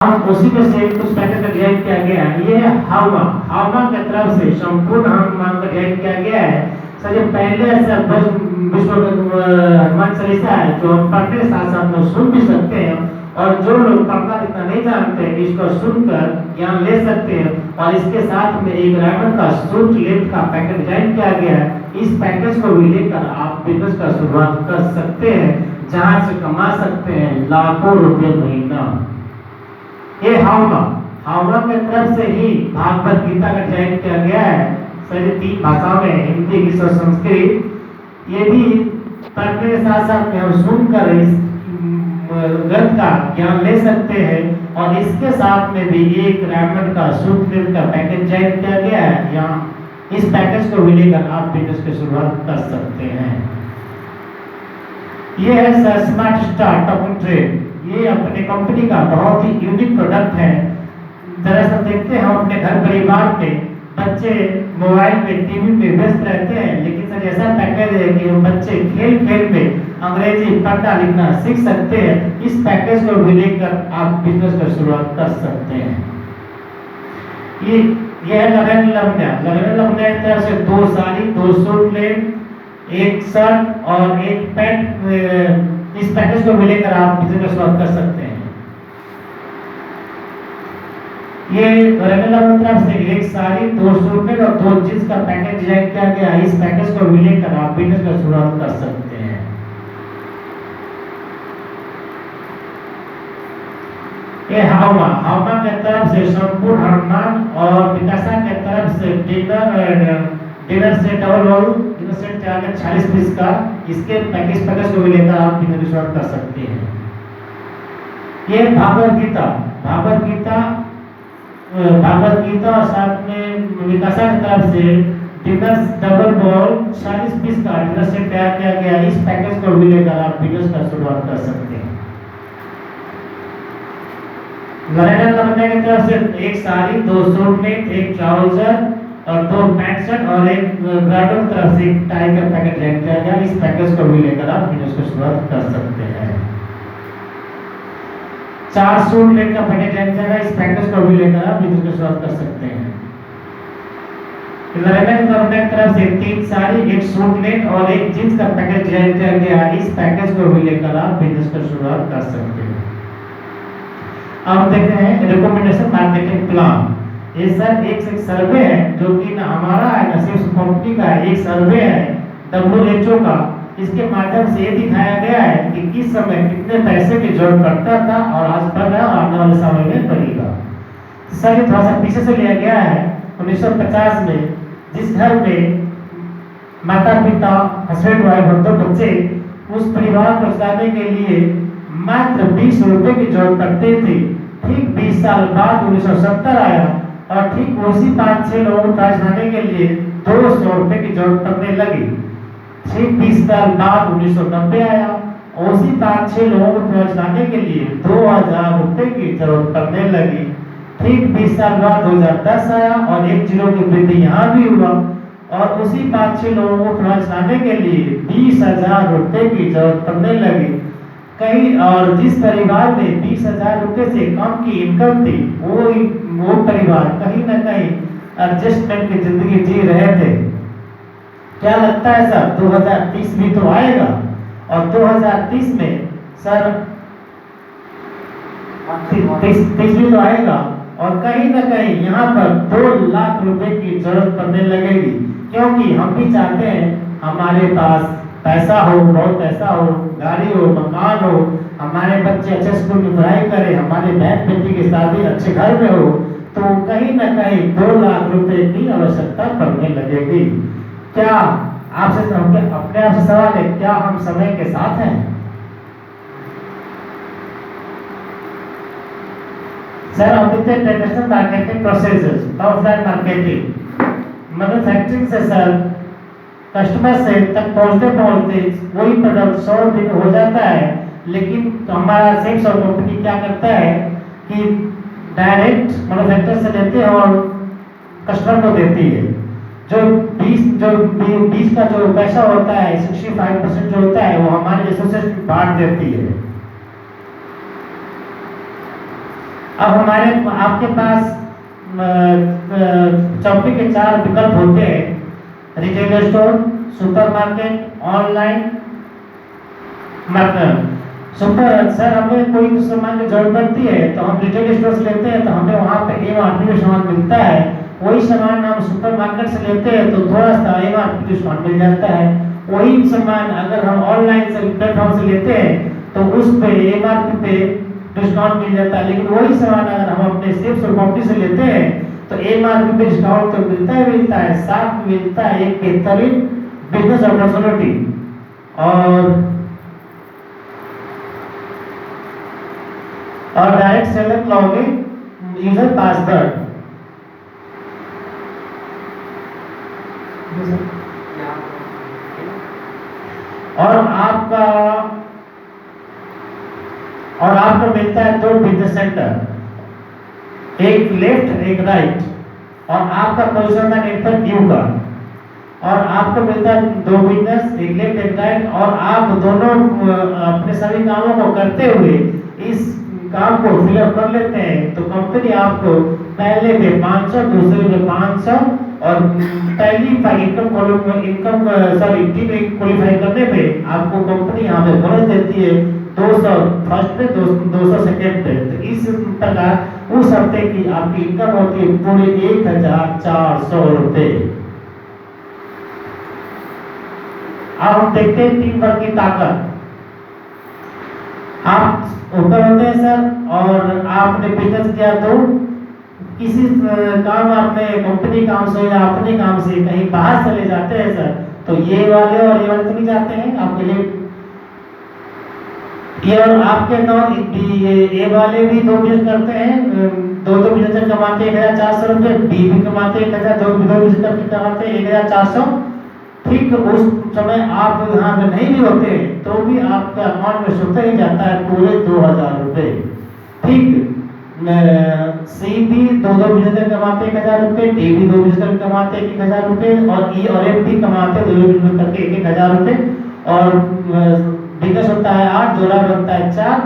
हम उसी में से कुछ पैकेट का डिजाइन किया गया है। ये है हावमा की तरफ से संपूर्ण हनुमान का डिजाइन किया गया है। सर ये पहले ऐसा विश्व हनुमान चालीसा है जो हम पढ़ने के साथ साथ में सुन भी सकते हैं, और जो लोग पढ़ना लिखना नहीं जानते हैं इसको सुनकर ज्ञान ले सकते हैं। और इसके साथ में एक रायमंड का शुल्क लेख का पैकेज डिजाइन किया गया है। इस पैकेज को भी लेकर आप बिजनेस का शुरुआत कर सकते हैं, जहां से कमा सकते हैं लाखों रुपए महीना। ये हावमा के तरफ से ही भागवत गीता का डिजाइन किया गया है। सभी 3 भाषाओं में, हिंदी, इंग्लिश और संस्कृत। ये भी पढ़ने के साथ साथ में हम सुनकर इस ग्रंथ का ज्ञान ले सकते हैं। और इसके साथ में भी एक रायमंड का शुल्क का पैकेज डिजाइन किया गया है। यहाँ इस पैकेज को भी लेकर आप बिजनेस की शुरुआत कर सकते हैं। ये है sir smart star top trade. ये अपने कंपनी का बहुत ही यूनिक प्रोडक्ट है। दरअसल देखते हैं हम अपने घर परिवार में बच्चे मोबाइल में, टीवी में व्यस्त रहते हैं, लेकिन सर ऐसा पैकेज है कि हम बच्चे खेल खेल में अंग्रेजी पढ़ना लिखना सीख सकते हैं। इस पैकेज को भी लेकर आप बिजनेस की शुरुआत कर सकते हैं। ये है लगन लमना तरह से 2 साड़ी, 2 सूट लेट, 1 शर्ट और 1 पैंट। इस पैकेज को मिलेकर आप बिजनेस की शुरुआत कर सकते हैं। ये तरफ से 1 साड़ी, 2 सूट और 2 जींस का पैकेज डिजाइन किया गया है। इस पैकेज को मिलेकर आप बिजनेस की शुरुआत कर सकते हैं। ये हावमा के तरफ से संपूर्ण हनुमान और विकासा के तरफ से dinner set dinner set 46 piece का। इसके पैकेज को भी लेकर आप बिजनेस की शुरुआत कर सकते हैं। ये भागवत गीता और साथ में विकासा की तरफ से डिनर डबल बॉल 40 पीस का डिनर सेट तैयार किया गया। इस पैकेज को भी लेकर आप बिजनेस की शुरुआत कर सकते हैं। लड़ने की तरफ से 1 साड़ी, 2 सूट लेट, 1 ट्राउजर और 2 पैंट शर्ट और 1 ग्राडो की तरफ से टाई का पैकेट डिजाइन किया गया। इस पैकेज को भी लेकर आप बिजनेस की शुरुआत कर सकते हैं। 4 सूट लेट का पैकेज डिजाइन किया गया। इस पैकेज को भी लेकर आप बिजनेस की शुरुआत कर सकते हैं। लड़ने की तरफ से 3 साड़ी, 1 सूट लेट और 1 जींस का पैकेज डिजाइन किया गया। इस पैकेज को भी लेकर आप बिजनेस की शुरुआत कर सकते हैं। अब देखते हैं रिकमेंडेशन मार्केटिंग प्लान। ये सर एक सर्वे है जो कि ना हमारा है ना सिर्फ कंपनी का है। एक सर्वे है WHO का। इसके माध्यम से ये दिखाया गया है कि किस समय कितने पैसे की जरूरत पड़ता था और आज पड़ रहा है, आने वाले समय में पड़ेगा। सर ये थोड़ा सा पीछे से लिया गया है। 1950 में जिस घर में माता पिता, हस्बैंड वाइफ और 2 बच्चे, उस परिवार को चलाने के लिए मात्र 20 रुपए की जरूरत पड़ती थी। ठीक 20 साल बाद 1970 आया और ठीक उसी 5-6 लोगों को चलाने के लिए 200 रुपए की जरूरत पड़ने लगी। ठीक 20 साल बाद 1990 आया और उसी 5-6 लोगों को चलाने के लिए 2000 रुपए की जरूरत पड़ने लगी। ठीक 20 साल बाद 2010 आया और 1 0 की वृद्धि यहाँ भी हुआ और उसी 5-6 लोगों को चलाने के लिए 20,000 रुपए की जरूरत पड़ने लगी। कहीं और जिस परिवार में 20,000 रुपए से कम की इनकम थी वो परिवार कहीं ना कहीं एडजस्टमेंट की जिंदगी जी रहे थे। क्या लगता है सर 2030 भी तो आएगा और 2030 में सर 30 भी तो आएगा और कहीं ना कहीं यहाँ पर 2 लाख रुपए की जरूरत पड़ने लगेगी, क्योंकि हम भी चाहते हैं हमारे पास पैसा हो, बहुत पैसा हो, गाड़ी हो, मकान हो, हमारे बच्चे अच्छे स्कूल में पढ़ाई करें, हमारे बहन बेटी की शादी अच्छे घर में हो, तो कहीं ना कहीं 2 लाख रुपए की आवश्यकता पड़ने लगेगी। क्या आपसे अपने आप से सवाल है, क्या हम समय के साथ हैं? Sir traditional marketing processes, offline marketing, manufacturing से सर कस्टमर से तक पहुंचते वही प्रोडक्ट 100 दिन हो जाता है, लेकिन तो हमारा सेल्स और कंपनी क्या करता है कि डायरेक्ट मैन्युफैक्चरर से लेते हैं और कस्टमर को देती है। जो 20 का जो पैसा होता है 65% जो होता है वो हमारे जैसे से बांट देती है। अब हमारे आपके पास चौकी के 4 विकल्प होते हैं, रिटेल स्टोर, सुपरमार्केट, ऑनलाइन, मतलब सुपर। सर हमें कोई सामान की जरूरत पड़ती है तो हम रिटेल स्टोर से लेते हैं तो हमें वहाँ पे एमआरपी में सामान मिलता है। वही सामान हम सुपरमार्केट से लेते हैं तो थोड़ा सा एमआरपी डिस्काउंट मिल जाता है। वही सामान अगर हम ऑनलाइन से प्लेटफॉर्म से लेते हैं तो उस पे एमआरपी पे डिस्काउंट मिल जाता है। लेकिन वही सामान अगर हम अपने सेल्स और कंपनी से लेते हैं तो एमआरपी पे डिस्काउंट तो मिलता है, साथ मिलता है एक बेहतरीन बिजनेस अपॉर्चुनिटी। और direct seller login user password. और आपको मिलता है 2 बिजनेस सेंटर, एक लेफ्ट एक राइट, और आपका पोजीशन है नेट पर न्यू का। और आपको मिलता है 2 बिजनेस, एक लेफ्ट एक राइट, और आप दोनों अपने सभी कामों को करते हुए इस काम को फिलअप कर लेते हैं तो कंपनी आपको पहले पे 500, दूसरे पे 500 और पहली इनकम क्वालिफाई करने पे आपको कंपनी यहाँ पे बोनस देती है 200 फर्स्ट पे, 200 सेकेंड पे। तो इस प्रकार उस हफ्ते की आपकी इनकम होती है पूरे 1400 रुपए। अब हम देखते हैं टीम वर्क की ताकत। आप ऊपर होते हैं सर और आपने बिजनेस किया तो किसी काम आपने कंपनी काम से या अपने काम से कहीं बाहर चले जाते हैं सर तो ये वाले और ये वाले तो नहीं जाते हैं आपके लिए। ये और आपके ये वाले भी 2 बिजनेस करते हैं, 2 बिजनेस कमाते 1400 रुपये, बी भी कमाते 1000, 2 बिजनेस कमाते 1400। ठीक उस समय आप यहाँ पे नहीं भी होते तो भी आपके अकाउंट में सुनते ही जाता है पूरे 2000 रुपये। ठीक सी भी 2 बिजनेस कमाते 1000 रुपये, डी भी 2 बिजनेस कमाते 1000 रुपये, और ई और एफ भी कमाते 2 बिजनेस करके 1000 रुपये। और बिजनेस होता है 8, जोड़ा बनता है 4,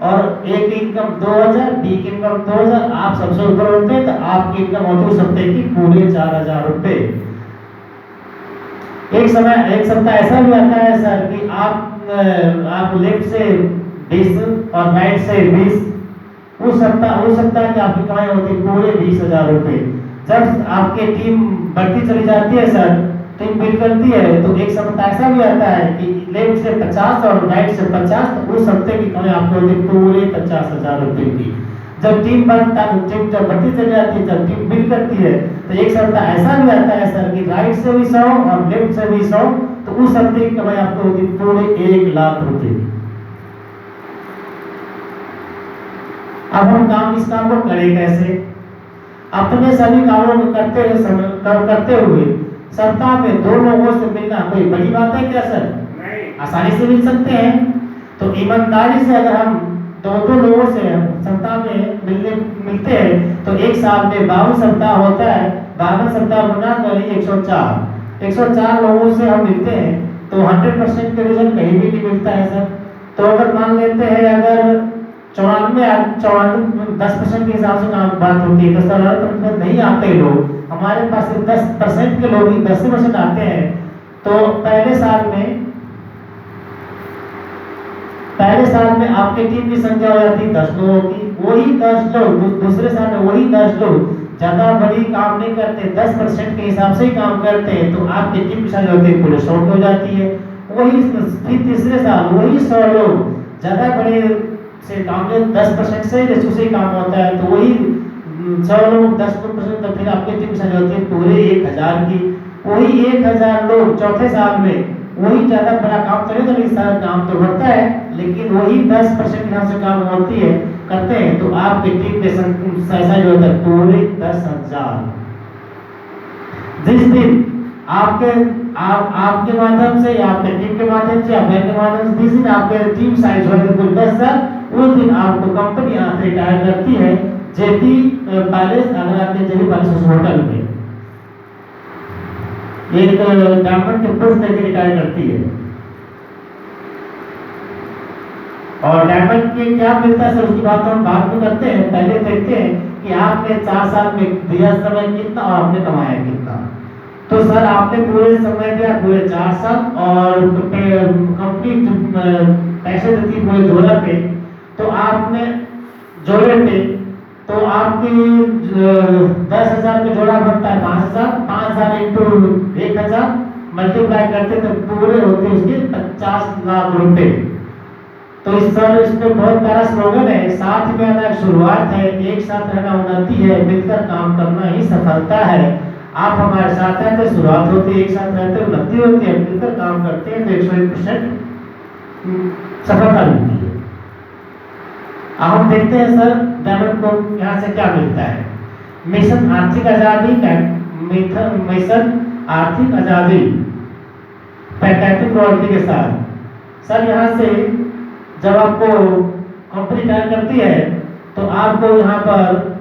और एक इनकम 2000, बी की इनकम 2000, आप सबसे ऊपर होते हैं तो आपकी इनकम होती है उस हफ्ते की पूरे 4000 रुपये। एक सप्ताह ऐसा भी आता है सर कि आप लेफ्ट से 20 और राइट से 20, उस सप्ताह की आपकी कमाई होती है पूरे 20,000 रुपये। जब आपकी टीम बढ़ती चली जाती है सर, टीम बिल्ड करती है तो एक सप्ताह ऐसा भी आता है कि लेफ्ट से 50 और राइट से 50, तो उस हफ्ते की कमाई आपको होती है पूरे 50,000 रुपये की। जब टीम जब बढ़ती चली जाती है, जब टीम बिल्ड करती है तो एक सप्ताह ऐसा भी आता है सर कि राइट से भी 100 और लेफ्ट से भी 100, तो उस हफ्ते की कमाई आपको होती है पूरे 1 लाख रुपए। अब हम इस काम को करें कैसे? अपने सभी कामों को करते हुए सप्ताह में 2 लोगों से मिलना कोई बड़ी बात है क्या सर? नहीं, आसानी से मिल सकते हैं। तो ईमानदारी से अगर हम 2 लोगों से सप्ताह में मिलते हैं तो एक साल में 52 सप्ताह होता है। 52 सप्ताह गुना करें 104 लोगों से हम मिलते हैं तो 100% के रिजल्ट कहीं भी नहीं मिलता है सर। तो अगर मान लेते हैं अगर 10% के हिसाब से बात होती है तो सर नहीं आते लोग, हमारे पास 10% के लोग ही 10% आते हैं। तो पहले साल में आपकी टीम की संख्या हो जाती है 10 लोगों की। वही 10 लोग दूसरे साल में वही 10 लोग ज्यादा बड़ी काम नहीं करते, 10% के हिसाब से ही काम करते हैं तो आपकी टीम की संख्या होती है पूरे 100 हो जाती है। वही फिर तीसरे साल वही 100 लोग ज्यादा बड़े से काम में 10% से रेशो से ही काम होता है तो वही 100 लोग 10% तो फिर आपकी टीम की संख्या होती है पूरे 1000 की। वही 1000 लोग चौथे साल में वही ज्यादा बड़ा काम करें तो इस साल काम तो बढ़ता है लेकिन वही 10% यहाँ से काम होती है करते हैं तो आपकी टीम के ऐसा जो होता है पूरे 10,000। जिस दिन आपके माध्यम से या आपके टीम के माध्यम से या बैंक के माध्यम से जिस दिन आपके टीम साइज हो कुल 10,000, उस दिन आपको कंपनी यहाँ से रिटायर करती है जेपी पैलेस, अगर आपके जेपी पैलेस होटल में एक डायमंड के पोस्ट लेके रिटायर करती है। और डायमंड के क्या मिलता है सर, उसकी बात हम बाद में करते हैं। पहले देखते हैं कि आपने 4 साल में दिया समय कितना और आपने कमाया कितना। तो सर आपने पूरे समय दिया, पूरे 4 साल, और कंप्लीट पैसे देती पूरे जोड़ा पे, तो आपने जोड़े पे तो आपकी 10,000 का जोड़ा बनता है 5,000, 5,000 इंटू 1,000 मल्टीप्लाई करते तो पूरे होते उसके 50 लाख रुपए। तो इस सर इसमें बहुत प्यारा स्लोगन है, साथ में आना एक शुरुआत है, एक साथ रहना उन्नति है, मिलकर काम करना ही सफलता है। आप हमारे साथ हैं तो शुरुआत होती है, एक साथ रहते उन्नति होती है, मिलकर काम करते हैं तो 101% सफलता मिलती है। अब हम देखते हैं सर डायमंड को यहाँ से क्या मिलता है। मिशन आर्थिक आजादी, मिशन आर्थिक आजादी पैकेटिंग रॉयल्टी के साथ। सर यहाँ से जब आपको कंपनी तैयार करती है तो आपको यहाँ पर